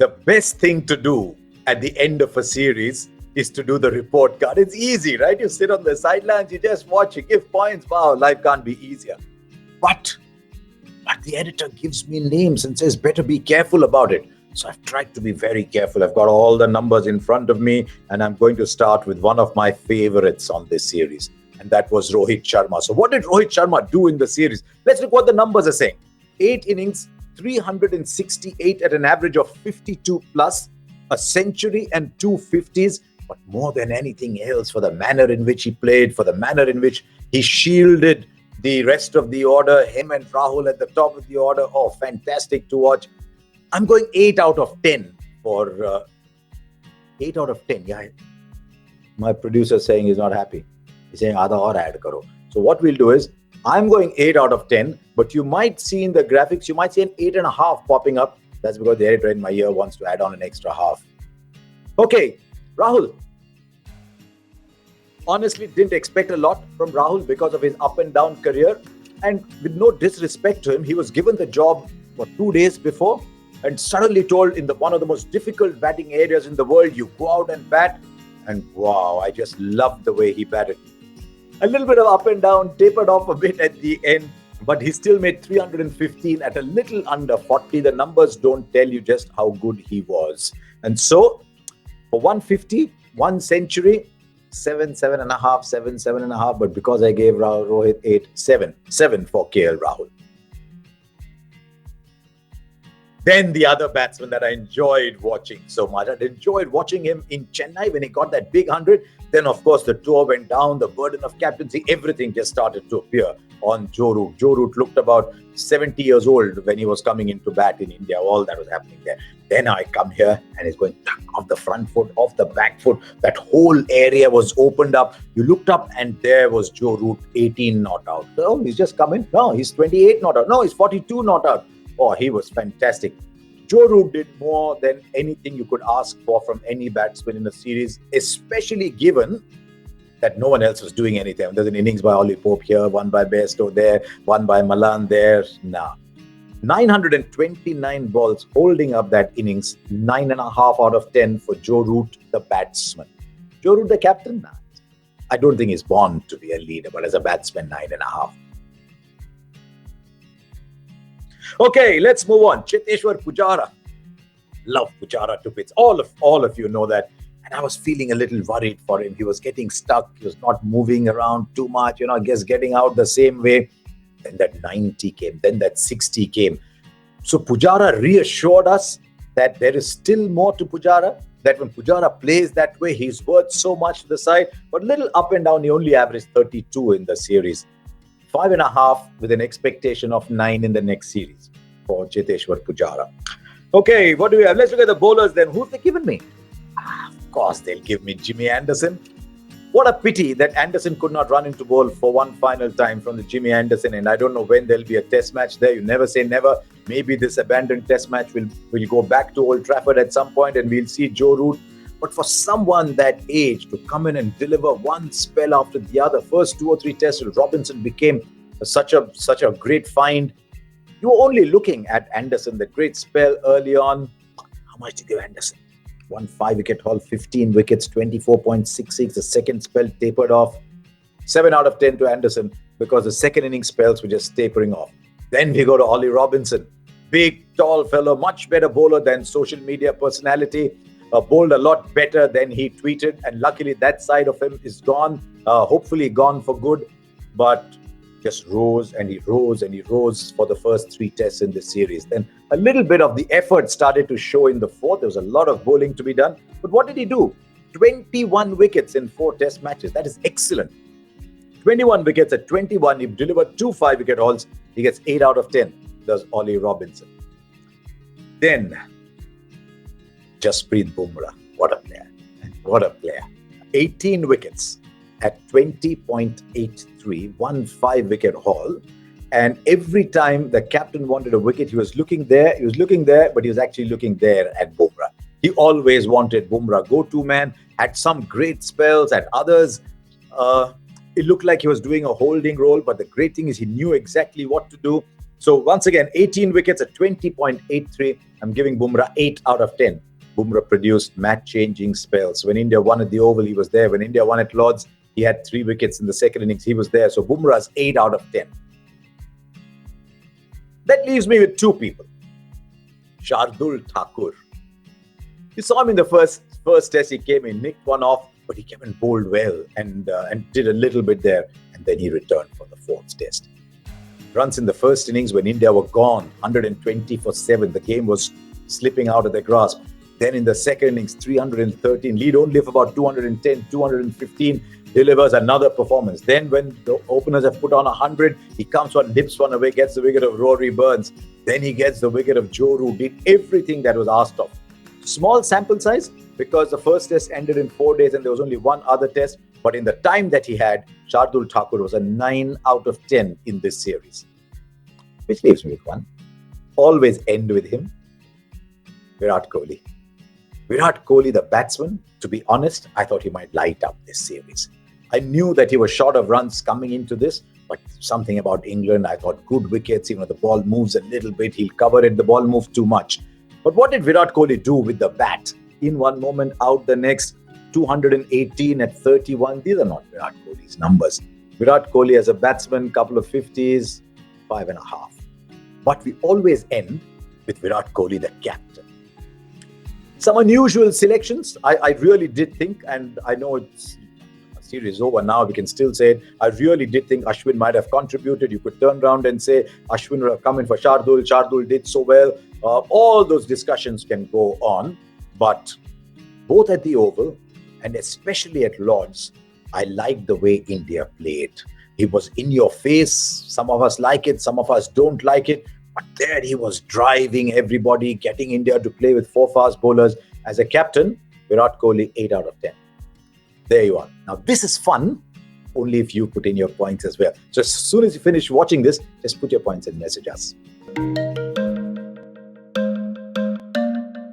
The best thing to do at the end of a series is to do the report card. It's easy, right? You sit on the sidelines, you just watch, you give points. Wow, life can't be easier. But the editor gives me names and says, better be careful about it. So I've tried to be very careful. I've got all the numbers in front of me, and I'm going to start with one of my favorites on this series, and that was Rohit Sharma. So what did Rohit Sharma do in the series? Let's look what the numbers are saying. 8 innings, 368 at an average of 52 plus, a century and 2 50s. But more than anything else, for the manner in which he played, for the manner in which he shielded the rest of the order, him and Rahul at the top of the order. Oh, fantastic to watch. I'm going 8 out of 10 for 8 out of 10. Yeah, my producer is saying he's not happy. He's saying, Aadha aur add karo. So what we'll do is, I'm going 8 out of 10, but you might see in the graphics, you might see an 8.5 popping up. That's because the editor in my ear wants to add on an extra half. Okay, Rahul. Honestly, didn't expect a lot from Rahul because of his up and down career. And with no disrespect to him, he was given the job, 2 days before? And suddenly told in one of the most difficult batting areas in the world, you go out and bat. And wow, I just loved the way he batted. A little bit of up and down, tapered off a bit at the end, but he still made 315 at a little under 40. The numbers don't tell you just how good he was. And so, for 150, 1 century, 7.5, but because I gave Rohit 8, 7 for KL Rahul. Then the other batsman that I enjoyed watching so much. I enjoyed watching him in Chennai when he got that big 100. Then, of course, the tour went down, the burden of captaincy, everything just started to appear on Joe Root. Joe Root looked about 70 years old when he was coming into bat in India. All that was happening there. Then I come here and he's going off the front foot, off the back foot. That whole area was opened up. You looked up and there was Joe Root, 18 not out. Oh, he's just come in. No, he's 28 not out. No, he's 42 not out. Oh, he was fantastic. Joe Root did more than anything you could ask for from any batsman in a series, especially given that no one else was doing anything. There's an innings by Ollie Pope here, one by Bairstow there, one by Malan there. Nah. 929 balls holding up that innings, 9.5 out of 10 for Joe Root, the batsman. Joe Root, the captain? Nah. I don't think he's born to be a leader, but as a batsman, 9.5. Okay, let's move on. Cheteshwar Pujara. Love Pujara to bits. All of you know that. And I was feeling a little worried for him. He was getting stuck. He was not moving around too much. I guess getting out the same way. Then that 90 came. Then that 60 came. So Pujara reassured us that there is still more to Pujara. That when Pujara plays that way, he's worth so much to the side. But little up and down, he only averaged 32 in the series. 5.5 with an expectation of 9 in the next series for Cheteshwar Pujara. Okay, what do we have? Let's look at the bowlers then. Who've they given me? Of course, they'll give me Jimmy Anderson. What a pity that Anderson could not run into bowl for one final time from the Jimmy Anderson end. I don't know when there'll be a test match there. You never say never. Maybe this abandoned test match will go back to Old Trafford at some point and we'll see Joe Root. But for someone that age to come in and deliver one spell after the other, first 2 or 3 tests, Robinson became such a great find. You were only looking at Anderson, the great spell early on. How much did you give Anderson? 1 5-wicket haul, 15 wickets, 24.66. The second spell tapered off. 7 out of 10 to Anderson because the second inning spells were just tapering off. Then we go to Ollie Robinson. Big, tall fellow, much better bowler than social media personality. Bowled a lot better than he tweeted, and luckily that side of him is gone, hopefully gone for good, but just rose and he rose and he rose for the first 3 tests in the series. Then a little bit of the effort started to show in the fourth. There was a lot of bowling to be done, but what did he do? 21 wickets in 4 test matches. That is excellent. 21 wickets at 21. He delivered 2 5-wicket hauls. He gets 8 out of 10. Does Ollie Robinson. Then Jasprit Bumrah. What a player. What a player. 18 wickets at 20.83, 1 5-wicket haul. And every time the captain wanted a wicket, he was looking there, but he was actually looking there at Bumrah. He always wanted Bumrah go-to man, had some great spells, at others, it looked like he was doing a holding role, but the great thing is he knew exactly what to do. So once again, 18 wickets at 20.83. I'm giving Bumrah 8 out of 10. Bumrah produced match-changing spells. When India won at the Oval, he was there. When India won at Lord's, he had 3 wickets in the second innings. He was there. So Bumrah's 8 out of 10. That leaves me with 2 people. Shardul Thakur. You saw him in the first test. He came in, nicked one off, but he came and bowled well and did a little bit there. And then he returned for the 4th test. Runs in the first innings when India were gone, 120 for 7. The game was slipping out of their grasp. Then in the second innings, 313. Lead only for about 210, 215. Delivers another performance. Then when the openers have put on 100, he comes one, nips one away, gets the wicket of Rory Burns. Then he gets the wicket of Joe Root. Did everything that was asked of. Small sample size because the first test ended in 4 days and there was only one other test. But in the time that he had, Shardul Thakur was a 9 out of 10 in this series. Which leaves me with one. Always end with him. Virat Kohli. Virat Kohli, the batsman, to be honest, I thought he might light up this series. I knew that he was short of runs coming into this, but something about England, I thought good wickets, even though the ball moves a little bit, he'll cover it, the ball moved too much. But what did Virat Kohli do with the bat? In one moment, out the next, 218 at 31. These are not Virat Kohli's numbers. Virat Kohli as a batsman, couple of 50s, 5.5. But we always end with Virat Kohli, the captain. Some unusual selections. I really did think, and I know it's series over now, we can still say it. I really did think Ashwin might have contributed. You could turn around and say Ashwin would have come in for Shardul. Shardul did so well. All those discussions can go on. But both at the Oval and especially at Lord's, I liked the way India played. He was in your face. Some of us like it, some of us don't like it. But there he was driving everybody, getting India to play with 4 fast bowlers. As a captain, Virat Kohli, 8 out of 10. There you are. Now, this is fun, only if you put in your points as well. So as soon as you finish watching this, just put your points and message us.